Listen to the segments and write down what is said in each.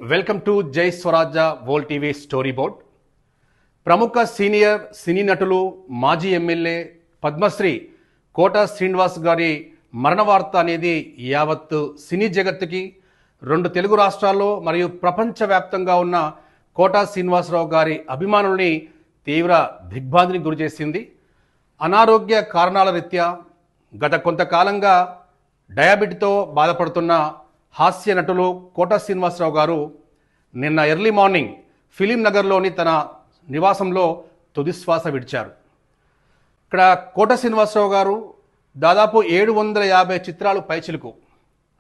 Welcome to జై స్వరాజ్య వోల్ TV story board. ప్రముఖ senior సినీ నటులు మాజీ ఎమ్మెల్యే పద్మశ్రీ కోట శ్రీనివాస్ గారి మరణ వార్త అనేది యావత్ సినీ జగత్తుకి, రెండు తెలుగు రాష్ట్రాల్లో మరియు ప్రపంచవ్యాప్తంగా ఉన్న కోట శ్రీనివాసరావు గారి అభిమానుల్ని తీవ్ర దిగ్భ్రాంతికి గురిచేసింది. అనారోగ్య కారణాల రీత్యా గత కొంతకాలంగా డయాబెటీతో బాధపడుతున్న హాస్య నటులు కోట శ్రీనివాసరావు గారు నిన్న ఎర్లీ మార్నింగ్ ఫిలిం నగర్లోని తన నివాసంలో తుదిశ్వాస విడిచారు. ఇక్కడ కోట శ్రీనివాసరావు గారు దాదాపు 750 చిత్రాలు పైచిలుకు,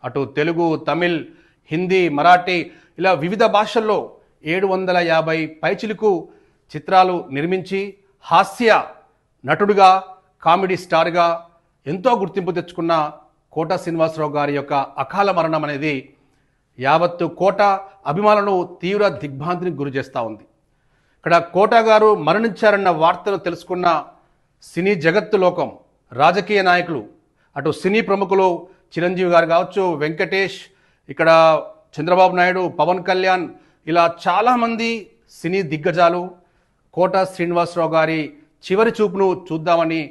అటు తెలుగు, తమిళ్, హిందీ, మరాఠీ ఇలా వివిధ భాషల్లో 750 పైచిలుకు చిత్రాలు నిర్మించి హాస్య నటుడిగా, కామెడీ స్టార్గా ఎంతో గుర్తింపు తెచ్చుకున్న కోట శ్రీనివాసరావు గారి యొక్క అకాల మరణం అనేది యావత్తు కోట అభిమానులను తీవ్ర దిగ్భ్రాంతికి గురి చేస్తూ ఉంది. ఇక్కడ కోట గారు మరణించారన్న వార్తను తెలుసుకున్న సినీ జగత్తు లోకం, రాజకీయ నాయకులు, అటు సినీ ప్రముఖులు చిరంజీవి గారు కావచ్చు, వెంకటేష్, ఇక్కడ చంద్రబాబు నాయుడు, పవన్ కళ్యాణ్ ఇలా చాలామంది సినీ దిగ్గజాలు కోట శ్రీనివాసరావు గారి చివరి చూపును చూద్దామని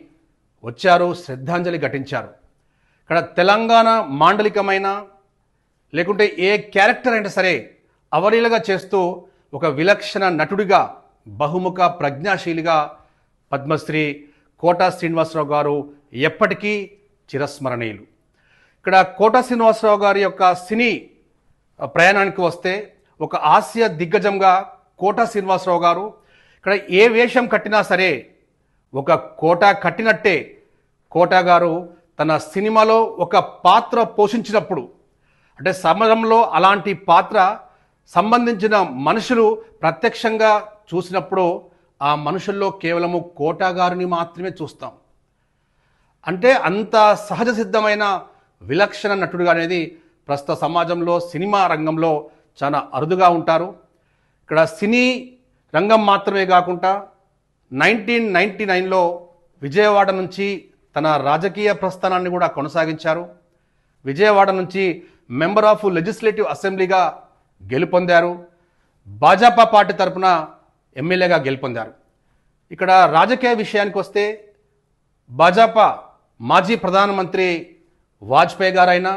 వచ్చారు, శ్రద్ధాంజలి ఘటించారు. ఇక్కడ తెలంగాణ మాండలికమైన లేకుంటే ఏ క్యారెక్టర్ అయినా సరే అవలీలగా చేస్తూ ఒక విలక్షణ నటుడిగా, బహుముఖ ప్రజ్ఞాశీలిగా పద్మశ్రీ కోట శ్రీనివాసరావు గారు ఎప్పటికీ చిరస్మరణీయులు. ఇక్కడ కోట శ్రీనివాసరావు గారి యొక్క సినీ ప్రయాణానికి వస్తే ఒక హాస్య దిగ్గజంగా కోట శ్రీనివాసరావు గారు ఇక్కడ ఏ వేషం కట్టినా సరే ఒక కోట కట్టినట్టే కోట గారు తన సినిమాలో ఒక పాత్ర పోషించినప్పుడు, అంటే సమరంలో అలాంటి పాత్ర సంబంధించిన మనుషులు ప్రత్యక్షంగా చూసినప్పుడు ఆ మనుషుల్లో కేవలము కోట గారిని మాత్రమే చూస్తాం. అంటే అంత సహజ సిద్ధమైన విలక్షణ నటుడుగా అనేది ప్రస్తుత సమాజంలో సినిమా రంగంలో చాలా అరుదుగా ఉంటారు. ఇక్కడ సినీ రంగం మాత్రమే కాకుండా 1999లో విజయవాడ నుంచి తన రాజకీయ ప్రస్థానాన్ని కూడా కొనసాగించారు. విజయవాడ నుంచి మెంబర్ ఆఫ్ లెజిస్లేటివ్ అసెంబ్లీగా గెలుపొందారు. భాజపా పార్టీ తరఫున ఎమ్మెల్యేగా గెలుపొందారు. ఇక్కడ రాజకీయ విషయానికి వస్తే భాజపా మాజీ ప్రధానమంత్రి వాజ్పేయి గారైనా,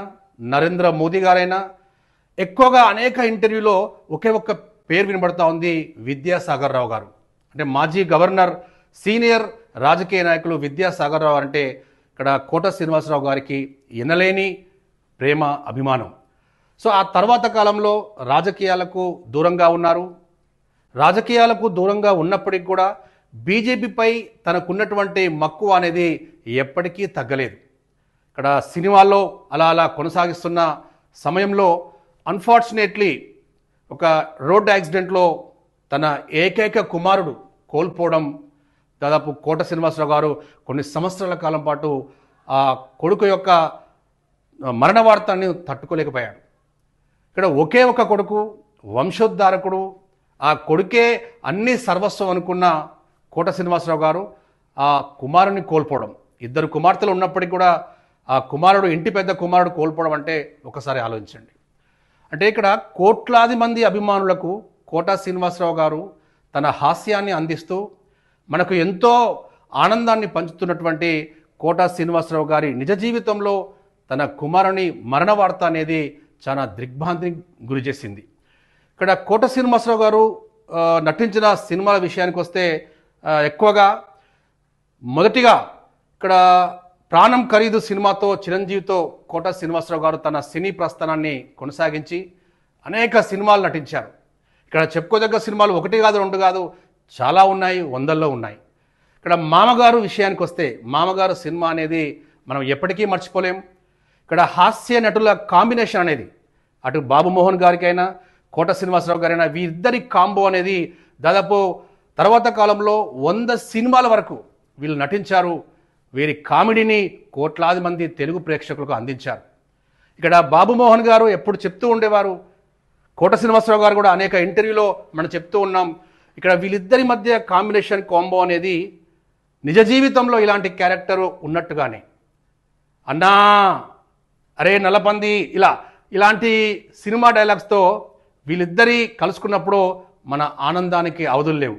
నరేంద్ర మోదీ గారైనా ఎక్కువగా అనేక ఇంటర్వ్యూలో ఒకే ఒక్క పేరు వినబడతా ఉంది, విద్యాసాగర్ రావు గారు. అంటే మాజీ గవర్నర్, సీనియర్ రాజకీయ నాయకులు విద్యాసాగర్ రావు అంటే ఇక్కడ కోట శ్రీనివాసరావు గారికి ఎనలేని ప్రేమ, అభిమానం. సో ఆ తర్వాత కాలంలో రాజకీయాలకు దూరంగా ఉన్నారు. రాజకీయాలకు దూరంగా ఉన్నప్పటికీ కూడా బీజేపీపై తనకున్నటువంటి మక్కువ అనేది ఎప్పటికీ తగ్గలేదు. ఇక్కడ సినిమాల్లో అలా కొనసాగిస్తున్న సమయంలో అన్ఫార్చునేట్లీ ఒక రోడ్ యాక్సిడెంట్లో తన ఏకైక కుమారుడు కోల్పోవడం, దాదాపు కోట శ్రీనివాసరావు గారు కొన్ని సంవత్సరాల కాలం పాటు ఆ కొడుకు యొక్క మరణ వార్తని తట్టుకోలేకపోయాడు. ఇక్కడ ఒకే ఒక కొడుకు, వంశోద్ధారకుడు, ఆ కొడుకే అన్ని సర్వస్వం అనుకున్న కోట శ్రీనివాసరావు గారు ఆ కుమారుని కోల్పోవడం, ఇద్దరు కుమార్తెలు ఉన్నప్పటికీ కూడా ఆ కుమారుడు, ఇంటి పెద్ద కుమారుడు కోల్పోవడం అంటే ఒకసారి ఆలోచించండి. అంటే ఇక్కడ కోట్లాది మంది అభిమానులకు కోట శ్రీనివాసరావు గారు తన హాస్యాన్ని అందిస్తూ మనకు ఎంతో ఆనందాన్ని పంచుతున్నటువంటి కోట శ్రీనివాసరావు గారి నిజ జీవితంలో తన కుమారుని మరణ వార్త అనేది చాలా దిగ్భ్రాంతికి గురి చేసింది. ఇక్కడ కోట శ్రీనివాసరావు గారు నటించిన సినిమాల విషయానికి వస్తే ఎక్కువగా మొదటిగా ఇక్కడ ప్రాణం ఖరీదు సినిమాతో చిరంజీవితో కోట శ్రీనివాసరావు గారు తన సినీ ప్రస్థానాన్ని కొనసాగించి అనేక సినిమాలు నటించారు. ఇక్కడ చెప్పుకోదగ్గ సినిమాలు ఒకటి కాదు, రెండు కాదు, చాలా ఉన్నాయి, వందల్లో ఉన్నాయి. ఇక్కడ మామగారు విషయానికి వస్తే మామగారు సినిమా అనేది మనం ఎప్పటికీ మర్చిపోలేం. ఇక్కడ హాస్య నటుల కాంబినేషన్ అనేది అటు బాబు మోహన్ గారికైనా, కోట శ్రీనివాసరావు గారైనా వీరిద్దరి కాంబో అనేది దాదాపు తర్వాత కాలంలో 100 సినిమాల వరకు వీళ్ళు నటించారు. వీరి కామెడీని కోట్లాది మంది తెలుగు ప్రేక్షకులకు అందించారు. ఇక్కడ బాబు మోహన్ గారు ఎప్పుడు చెప్తూ ఉండేవారు, కోట శ్రీనివాసరావు గారు కూడా అనేక ఇంటర్వ్యూలో మనం చెప్తూ ఉన్నాం, ఇక్కడ వీళ్ళిద్దరి మధ్య కాంబినేషన్ కాంబో అనేది నిజ జీవితంలో ఇలాంటి క్యారెక్టర్ ఉన్నట్టుగానే, అన్నా, అరే నల్లపంది, ఇలాంటి సినిమా డైలాగ్స్తో వీళ్ళిద్దరి కలుసుకున్నప్పుడు మన ఆనందానికి అవధులు లేవు.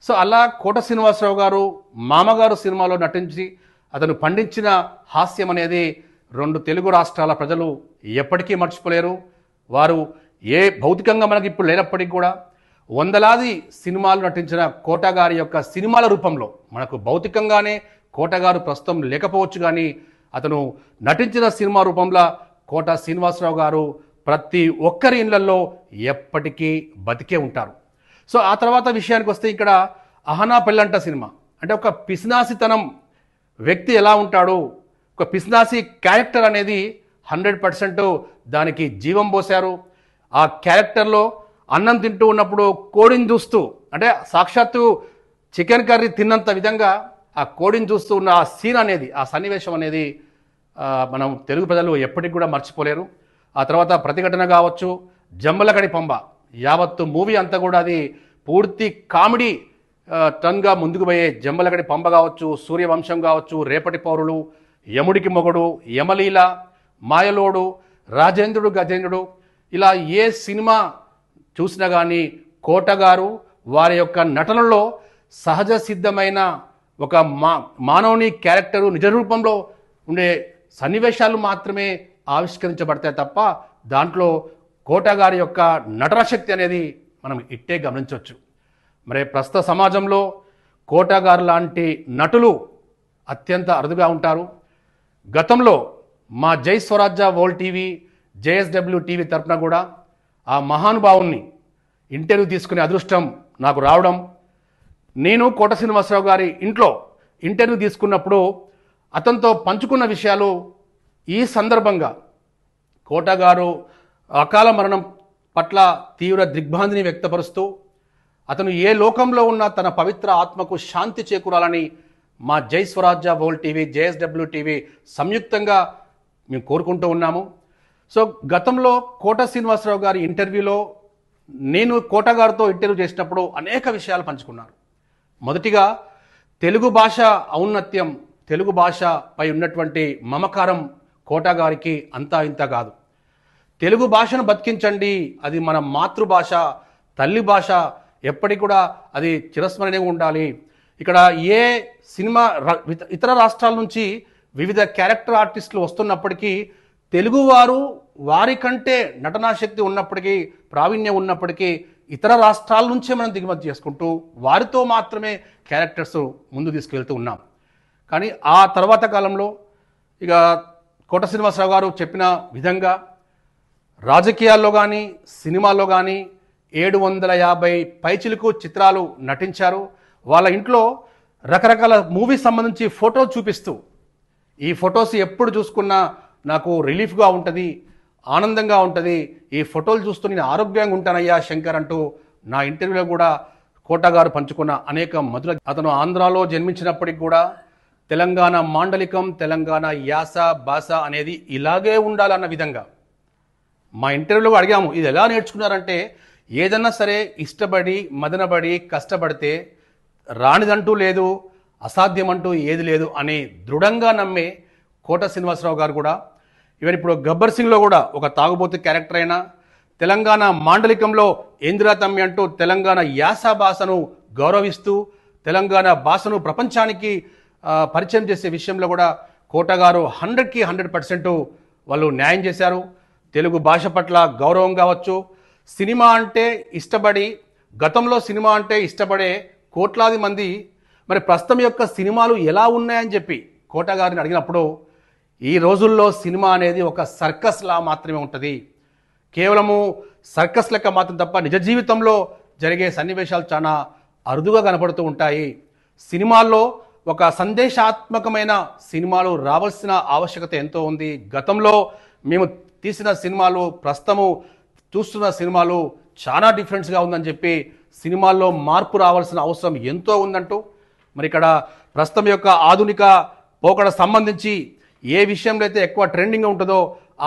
సో అలా కోట శ్రీనివాసరావు గారు మామగారు సినిమాలో నటించి అతను పండించిన హాస్యం అనేది 2 తెలుగు రాష్ట్రాల ప్రజలు ఎప్పటికీ మర్చిపోలేరు. వారు ఏ భౌతికంగా మనకి ఇప్పుడు లేనప్పటికీ కూడా వందలాది సినిమాలు నటించిన కోట గారి యొక్క సినిమాల రూపంలో మనకు భౌతికంగానే కోట గారు ప్రస్తుతం లేకపోవచ్చు, కానీ అతను నటించిన సినిమా రూపంలో కోట శ్రీనివాసరావు గారు ప్రతి ఒక్కరి ఇళ్లలో ఎప్పటికీ బతికే ఉంటారు. సో ఆ తర్వాత విషయానికి వస్తే ఇక్కడ అహనా పెళ్ళంట సినిమా అంటే ఒక పిసినాసితనం వ్యక్తి ఎలా ఉంటాడు, ఒక పిసినాసి క్యారెక్టర్ అనేది 100% దానికి జీవం పోశారు. ఆ క్యారెక్టర్లో అన్నం తింటూ ఉన్నప్పుడు కోడిని చూస్తూ అంటే సాక్షాత్తు చికెన్ కర్రీ తిన్నంత విధంగా ఆ కోడిని చూస్తూ ఉన్న ఆ సీన్ అనేది, ఆ సన్నివేశం అనేది మనం తెలుగు ప్రజలు ఎప్పటికి కూడా మర్చిపోలేరు. ఆ తర్వాత ప్రతిఘటన కావచ్చు, జంబలకడి పంబ, యావత్తు మూవీ అంతా కూడా అది పూర్తి కామెడీ టన్గా ముందుకు పోయే జంబలకడి పంబ కావచ్చు, సూర్యవంశం కావచ్చు, రేపటి పౌరులు, యముడికి మొగుడు, యమలీల, మాయలోడు, రాజేంద్రుడు గజేంద్రుడు, ఇలా ఏ సినిమా చూసినా కానీ కోట గారు వారి యొక్క నటనలో సహజ సిద్ధమైన ఒక మానవుని క్యారెక్టరు నిజ రూపంలో ఉండే సన్నివేశాలు మాత్రమే ఆవిష్కరించబడతాయి తప్ప దాంట్లో కోట గారి యొక్క నటన శక్తి అనేది మనం ఇట్టే గమనించవచ్చు. మరి ప్రస్తుత సమాజంలో కోట గారు లాంటి నటులు అత్యంత అరుదుగా ఉంటారు. గతంలో మా జై స్వరాజ్య వరల్డ్ టీవీ, జేఎస్డబ్ల్యూ టీవీ తరఫున కూడా ఆ మహానుభావుని ఇంటర్వ్యూ తీసుకునే అదృష్టం నాకు రావడం, నేను కోట శ్రీనివాసరావు గారి ఇంట్లో ఇంటర్వ్యూ తీసుకున్నప్పుడు అతనితో పంచుకున్న విషయాలు ఈ సందర్భంగా కోట గారు అకాల మరణం పట్ల తీవ్ర దిగ్భ్రాంతిని వ్యక్తపరుస్తూ అతను ఏ లోకంలో ఉన్నా తన పవిత్ర ఆత్మకు శాంతి చేకూరాలని మా జై స్వరాజ్య వరల్డ్ టీవీ, జేఎస్డబ్ల్యూ టీవీ సంయుక్తంగా మేము కోరుకుంటూ ఉన్నాము. సో గతంలో కోట శ్రీనివాసరావు గారి ఇంటర్వ్యూలో నేను కోట గారితో ఇంటర్వ్యూ చేసినప్పుడు అనేక విషయాలు పంచుకున్నారు. మొదటిగా తెలుగు భాష ఔన్నత్యం, తెలుగు భాషపై ఉన్నటువంటి మమకారం కోట గారికి అంతా ఇంత కాదు. తెలుగు భాషను బతికించండి, అది మన మాతృభాష, తల్లి భాష, ఎప్పటికి కూడా అది చిరస్మరణీయంగా ఉండాలి. ఇక్కడ ఏ సినిమా ఇతర రాష్ట్రాల నుంచి వివిధ క్యారెక్టర్ ఆర్టిస్టులు వస్తున్నప్పటికీ తెలుగువారు వారికంటే నటనాశక్తి ఉన్నప్పటికీ, ప్రావీణ్యం ఉన్నప్పటికీ ఇతర రాష్ట్రాల నుంచే మనం దిగుమతి చేసుకుంటూ వారితో మాత్రమే క్యారెక్టర్స్ ముందు తీసుకెళ్తూ ఉన్నాం. కానీ ఆ తర్వాత కాలంలో ఇక కోట శ్రీనివాసరావు గారు చెప్పిన విధంగా రాజకీయాల్లో కానీ సినిమాల్లో కానీ 750 పైచిలుకు చిత్రాలు నటించారు. వాళ్ళ ఇంట్లో రకరకాల మూవీస్ సంబంధించి ఫోటోలు చూపిస్తూ ఈ ఫొటోస్ ఎప్పుడు చూసుకున్నా నాకు రిలీఫ్గా ఉంటుంది, ఆనందంగా ఉంటుంది, ఈ ఫోటోలు చూస్తూ నేను ఆరోగ్యంగా ఉంటానయ్యా శంకర్ అంటూ నా ఇంటర్వ్యూలో కూడా కోట గారు పంచుకున్న అనేక మధుర. అతను ఆంధ్రాలో జన్మించినప్పటికి కూడా తెలంగాణ మాండలికం, తెలంగాణ యాస భాష అనేది ఇలాగే ఉండాలన్న విధంగా మా ఇంటర్వ్యూలో అడిగాము, ఇది ఎలా నేర్చుకున్నారంటే ఏదన్నా సరే ఇష్టపడి మదనబడి కష్టపడితే రానిదంటూ లేదు, అసాధ్యమంటూ ఏది లేదు అని దృఢంగా నమ్మే కోట శ్రీనివాసరావు గారు కూడా ఈవెన్ ఇప్పుడు గబ్బర్ సింగ్లో కూడా ఒక తాగుబోతు క్యారెక్టర్ అయినా తెలంగాణ మాండలికంలో ఏందిరా తమ్మి అంటూ తెలంగాణ యాస భాషను గౌరవిస్తూ తెలంగాణ భాషను ప్రపంచానికి పరిచయం చేసే విషయంలో కూడా కోట గారు 100కి 100% వాళ్ళు న్యాయం చేశారు. తెలుగు భాష పట్ల గౌరవం కావచ్చు, సినిమా అంటే ఇష్టపడి గతంలో సినిమా అంటే ఇష్టపడే కోట్లాది మంది మరి ప్రస్తుతం యొక్క సినిమాలు ఎలా ఉన్నాయని చెప్పి కోట గారిని అడిగినప్పుడు ఈ రోజుల్లో సినిమా అనేది ఒక సర్కస్లా మాత్రమే ఉంటుంది, కేవలము సర్కస్ లెక్క మాత్రం తప్ప నిజ జీవితంలో జరిగే సన్నివేశాలు చాలా అరుదుగా కనపడుతూ ఉంటాయి. సినిమాల్లో ఒక సందేశాత్మకమైన సినిమాలు రావాల్సిన ఆవశ్యకత ఎంతో ఉంది. గతంలో మేము తీసిన సినిమాలు ప్రస్తుతము చూస్తున్న సినిమాలు చాలా డిఫరెన్స్గా ఉందని చెప్పి సినిమాల్లో మార్పు రావాల్సిన అవసరం ఎంతో ఉందంటూ మరి ఇక్కడ ప్రస్తుతం యొక్క ఆధునిక పోకడ సంబంధించి ఏ విషయంలో అయితే ఎక్కువ ట్రెండింగ్ ఉంటుందో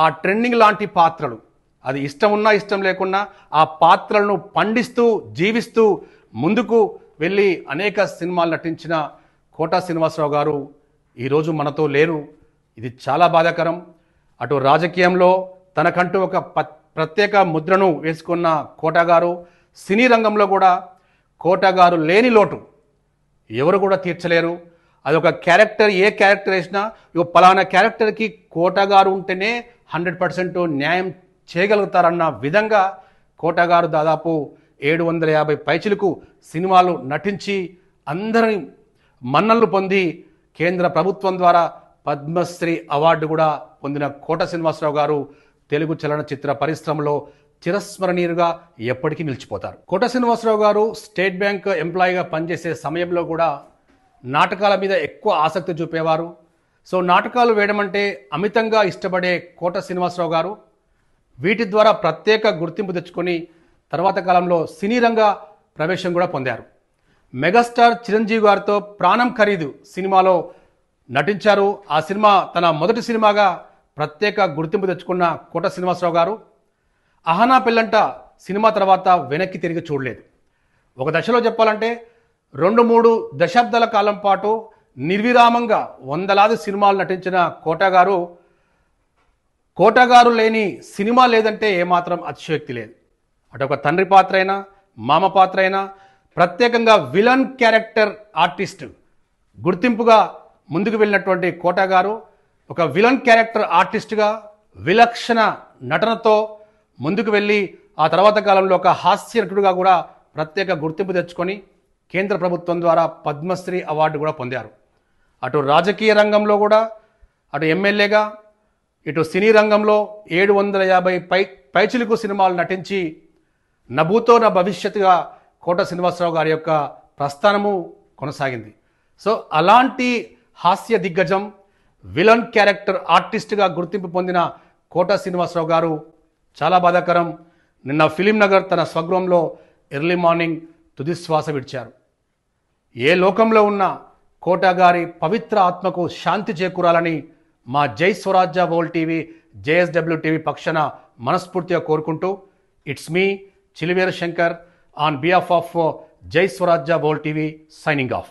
ఆ ట్రెండింగ్ లాంటి పాత్రలు, అది ఇష్టం ఉన్నా ఇష్టం లేకున్నా ఆ పాత్రలను పండిస్తూ జీవిస్తూ ముందుకు వెళ్ళి అనేక సినిమాలు నటించిన కోట శ్రీనివాసరావు గారు ఈరోజు మనతో లేరు. ఇది చాలా బాధాకరం. అటు రాజకీయంలో తనకంటూ ఒక ప్రత్యేక ముద్రను వేసుకున్న కోట గారు సినీ రంగంలో కూడా కోట గారు లేని లోటు ఎవరు కూడా తీర్చలేరు. అదొక క్యారెక్టర్, ఏ క్యారెక్టర్ వేసినా ఇక పలానా క్యారెక్టర్కి కోట గారు ఉంటేనే 100% న్యాయం చేయగలుగుతారన్న విధంగా కోట గారు దాదాపు 750 పైచిలకు సినిమాలు నటించి అందరి మన్ననలు పొంది కేంద్ర ప్రభుత్వం ద్వారా పద్మశ్రీ అవార్డు కూడా పొందిన కోట శ్రీనివాసరావు గారు తెలుగు చలనచిత్ర పరిశ్రమలో చిరస్మరణీయులుగా ఎప్పటికీ నిలిచిపోతారు. కోట శ్రీనివాసరావు గారు స్టేట్ బ్యాంక్ ఎంప్లాయీగా పనిచేసే సమయంలో కూడా నాటకాల మీద ఎక్కువ ఆసక్తి చూపేవారు. సో నాటకాలు వేయడం అంటే అమితంగా ఇష్టపడే కోట శ్రీనివాసరావు గారు వీటి ద్వారా ప్రత్యేక గుర్తింపు తెచ్చుకొని తర్వాత కాలంలో సినీ రంగ ప్రవేశం కూడా పొందారు. మెగాస్టార్ చిరంజీవి గారితో ప్రాణం ఖరీదు సినిమాలో నటించారు. ఆ సినిమా తన మొదటి సినిమాగా ప్రత్యేక గుర్తింపు తెచ్చుకున్న కోట శ్రీనివాసరావు గారు అహనా పెళ్ళంట సినిమా తర్వాత వెనక్కి తిరిగి చూడలేదు. ఒక దశలో చెప్పాలంటే 2-3 దశాబ్దాల కాలం పాటు నిర్విరామంగా వందలాది సినిమాలు నటించిన కోట గారు లేని సినిమా లేదంటే ఏమాత్రం అతిశయోక్తి లేదు. అటు ఒక తండ్రి పాత్ర అయినా, మామ పాత్ర అయినా, ప్రత్యేకంగా విలన్ క్యారెక్టర్ ఆర్టిస్ట్ గుర్తింపుగా ముందుకు వెళ్ళినటువంటి కోట గారు ఒక విలన్ క్యారెక్టర్ ఆర్టిస్ట్గా విలక్షణ నటనతో ముందుకు వెళ్ళి ఆ తర్వాత కాలంలో ఒక హాస్య నటుడుగా కూడా ప్రత్యేక గుర్తింపు తెచ్చుకొని కేంద్ర ప్రభుత్వం ద్వారా పద్మశ్రీ అవార్డు కూడా పొందారు. అటు రాజకీయ రంగంలో కూడా, అటు ఎమ్మెల్యేగా, ఇటు సినీ రంగంలో 750 పైచిలుకు సినిమాలు నటించి నభూతో నా భవిష్యత్తుగా కోట శ్రీనివాసరావు గారి యొక్క ప్రస్థానము కొనసాగింది. సో అలాంటి హాస్య దిగ్గజం, విలన్ క్యారెక్టర్ ఆర్టిస్ట్గా గుర్తింపు పొందిన కోట శ్రీనివాసరావు గారు చాలా బాధాకరం. నిన్న ఫిలిం నగర్ తన స్వగృహంలో ఎర్లీ మార్నింగ్ తుదిశ్వాస విడిచారు. ఏ లోకంలో ఉన్న కోట గారి పవిత్ర ఆత్మకు శాంతి చేకూరాలని మా జై స్వరాజ్య వరల్డ్ టీవీ, జేఎస్డబ్ల్యూ టీవీ పక్షాన మనస్ఫూర్తిగా కోరుకుంటూ it's me Chiliveru Shankar on behalf of జై స్వరాజ్య వరల్డ్ టీవీ సైనింగ్ ఆఫ్.